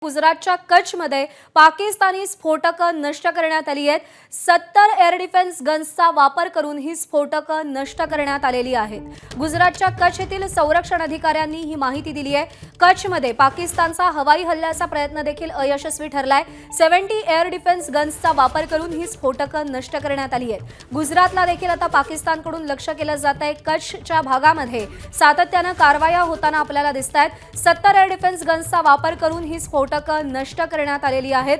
गुजरातच्या कच्छमध्ये पाकिस्तानी स्फोटकं नष्ट करण्यात आली आहेत। 70 एअर डिफेन्स गन्सचा वापर करून ही स्फोटकं नष्ट करण्यात आलेली आहेत। गुजरातच्या कच्छ येथील संरक्षण अधिकाऱ्यांनी ही माहिती दिली आहे। कच्छमध्ये पाकिस्तानचा हवाई हल्ल्याचा प्रयत्न देखील अयशस्वी ठरलाय। 70 एअर डिफेन्स गन्सचा वापर करून ही स्फोटकं नष्ट करण्यात आली आहेत। गुजरातला देखील आता पाकिस्तानकडून लक्ष केलं जात आहे। कच्छच्या भागामध्ये सातत्याने कारवाया होताना आपल्याला दिसतायत। 70 एअर डिफेन्स गन्सचा वापर करून ही स्फोटकं नष्ट करण्यात आलेली आहेत।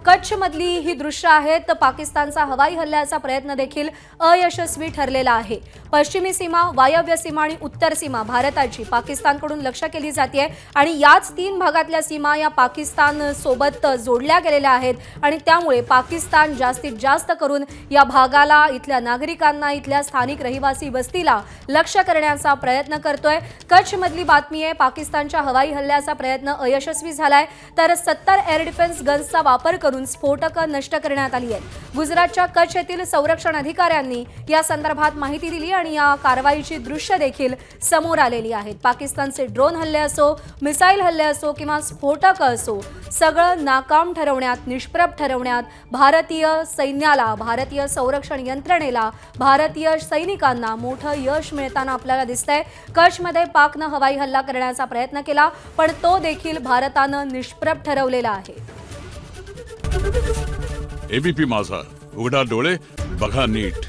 कच्छमधली ही दृश्य आहेत। पाकिस्तानचा हवाई हल्ल्याचा प्रयत्न देखील अयशस्वी ठरलेला आहे। पश्चिमी सीमा, वायव्य सीमा आणि उत्तर सीमा भारताची पाकिस्तानकडून लक्ष केली जाते आणि याच तीन भागातल्या सीमा या पाकिस्तान सोबत जोडल्या गेलेल्या आहेत आणि त्यामुळे पाकिस्तान जास्तीत जास्त करून या भागाला, इथल्या नागरिकांना, इथल्या स्थानिक रहिवासी वस्तीला लक्ष्य करण्याचा प्रयत्न करतोय। कच्छमधली बातमी आहे, पाकिस्तानच्या हवाई हल्ल्याचा प्रयत्न अयशस्वी झालाय, तर 70 एअर डिफेन्स गन्सचा वापर करून स्फोटकं नष्ट करण्यात आली आहेत। गुजरातच्या कच्छ येथील संरक्षण अधिकाऱ्यांनी या संदर्भात माहिती दिली आणि या कारवाईची दृश्य देखील समोर आलेली आहेत। पाकिस्तानचे ड्रोन हल्ले असो, मिसाईल हल्ले असो किंवा स्फोटक असो, सगळं नाकाम ठरवण्यात, निष्प्रभ ठरवण्यात भारतीय सैन्याला, भारतीय संरक्षण यंत्रणेला, भारतीय सैनिकांना मोठं यश मिळताना आपल्याला दिसतंय। कच्छमध्ये पाकनं हवाई हल्ला करण्याचा प्रयत्न केला, पण तो देखील भारतानं निष्प्रभ ठरवलेला आहे। एबीपी माझा, उघडा डोळे बघा नीट।